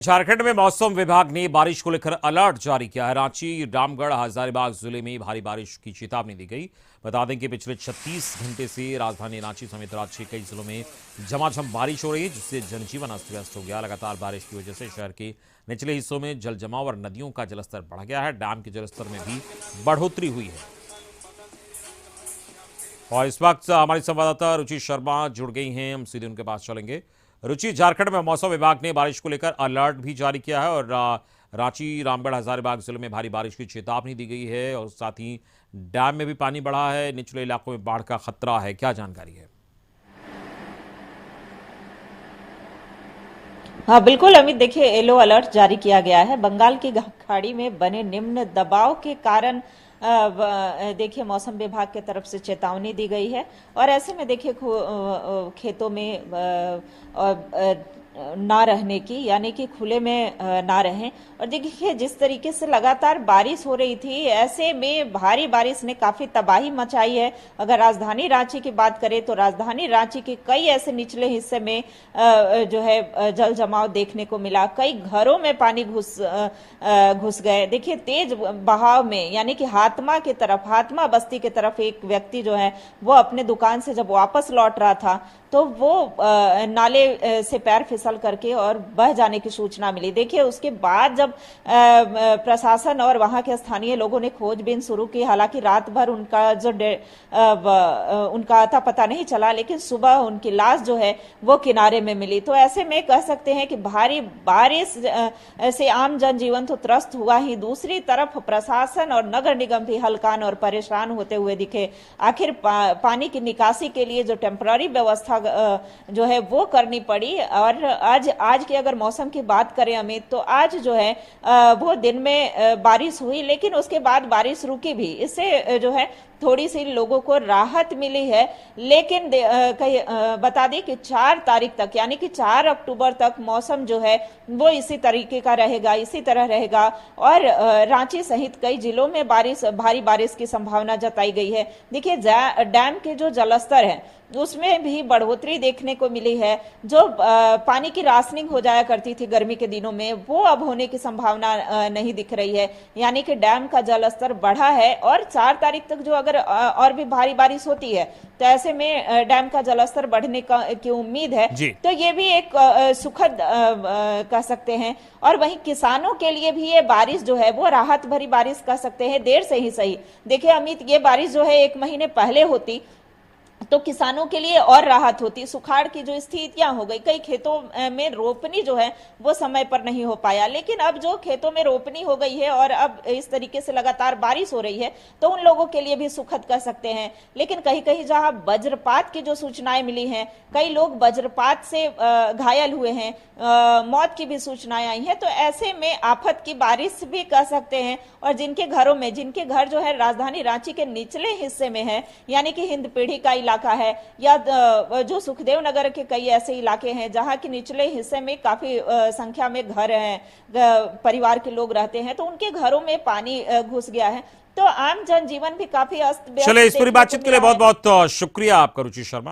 झारखंड में मौसम विभाग ने बारिश को लेकर अलर्ट जारी किया है। रांची, रामगढ़, हजारीबाग जिले में भारी बारिश की चेतावनी दी गई। बता दें कि पिछले 36 घंटे से राजधानी रांची समेत राज्य के कई जिलों में झमाझम बारिश हो रही है, जिससे जनजीवन अस्त व्यस्त हो गया। लगातार बारिश की वजह से शहर के निचले हिस्सों में जल जमाव और नदियों का जलस्तर बढ़ गया है। डैम के जलस्तर में भी बढ़ोतरी हुई है। और इस वक्त हमारी संवाददाता रुचि शर्मा जुड़ गई हैं, हम सीधे उनके पास चलेंगे। रुचि, झारखंड में मौसम विभाग ने बारिश को लेकर अलर्ट भी जारी किया है और रांची, रामगढ़, हजारीबाग जिले में भारी बारिश की चेतावनी दी गई है और साथ ही डैम में भी पानी बढ़ा है, निचले इलाकों में बाढ़ का खतरा है। क्या जानकारी है? हाँ बिल्कुल अमित, देखिए येलो अलर्ट जारी किया गया है। बंगाल की खाड़ी में बने निम्न दबाव के कारण देखिए मौसम विभाग की तरफ से चेतावनी दी गई है और ऐसे में देखिए खेतों में ना रहने की, यानी कि खुले में ना रहें। और देखिए जिस तरीके से लगातार बारिश हो रही थी, ऐसे में भारी बारिश ने काफी तबाही मचाई है। अगर राजधानी रांची की बात करें तो राजधानी रांची के कई ऐसे निचले हिस्से में जो है जल जमाव देखने को मिला। कई घरों में पानी घुस गए। देखिए तेज बहाव में, यानी कि हातमा बस्ती की तरफ एक व्यक्ति जो है वो अपने दुकान से जब वापस लौट रहा था तो वो नाले से पैर फिसल करके और बह जाने की सूचना मिली। देखिए उसके बाद जब प्रशासन और वहां के स्थानीय लोगों ने खोजबीन शुरू की, हालांकि रात भर उनका उनका अता पता नहीं चला, लेकिन सुबह उनकी लाश जो है वो किनारे में मिली। तो ऐसे में कह सकते हैं कि भारी बारिश से आम जनजीवन तो त्रस्त हुआ ही, दूसरी तरफ प्रशासन और नगर निगम भी हलकान और परेशान होते हुए दिखे। आखिर पानी की निकासी के लिए जो टेम्पररी व्यवस्था जो है वो करनी पड़ी। और आज की अगर मौसम की बात करें अमित, तो आज जो है वो दिन में बारिश हुई, लेकिन उसके बाद बारिश रुकी भी। इससे जो है थोड़ी सी लोगों को राहत मिली है। लेकिन बता दें कि 4 तारीख तक, यानी कि 4 अक्टूबर तक मौसम जो है वो इसी तरीके का रहेगा, इसी तरह रहेगा। और रांची सहित कई जिलों में भारी बारिश की संभावना जताई गई है। देखिए डैम के जो जलस्तर है उसमें भी बढ़ोतरी देखने को मिली है। जो पानी की राशनिंग हो जाया करती थी गर्मी के दिनों में, वो अब होने की संभावना नहीं दिख रही है, यानी कि डैम का जलस्तर बढ़ा है। और 4 तारीख तक जो अगर और भी भारी बारिश होती है तो ऐसे में डैम का जलस्तर बढ़ने की उम्मीद है। तो ये भी एक सुखद कह सकते हैं। और वहीं किसानों के लिए भी ये बारिश जो है वो राहत भरी बारिश कह सकते हैं, देर से ही सही। देखिए अमित, ये बारिश जो है 1 महीने पहले होती तो किसानों के लिए और राहत होती। सुखाड़ की जो स्थितियां हो गई, कई खेतों में रोपनी जो है वो समय पर नहीं हो पाया, लेकिन अब जो खेतों में रोपनी हो गई है और अब इस तरीके से लगातार बारिश हो रही है तो उन लोगों के लिए भी सुखद कह सकते हैं। लेकिन कहीं कहीं जहां वज्रपात की जो सूचनाएं मिली हैं, कई लोग वज्रपात से घायल हुए हैं, मौत की भी सूचनाएं आई हैं, तो ऐसे में आफत की बारिश भी कह सकते हैं। और जिनके घर जो है राजधानी रांची के निचले हिस्से में है, यानी कि हिंदपीढ़ी का इलाका है, या जो सुखदेव नगर के कई ऐसे इलाके हैं जहां के निचले हिस्से में काफी संख्या में घर हैं, परिवार के लोग रहते हैं, तो उनके घरों में पानी घुस गया है। तो आम जनजीवन भी काफी अस्त व्यस्त। चले, इस पूरी बातचीत के लिए बहुत बहुत शुक्रिया आपका रुचि शर्मा।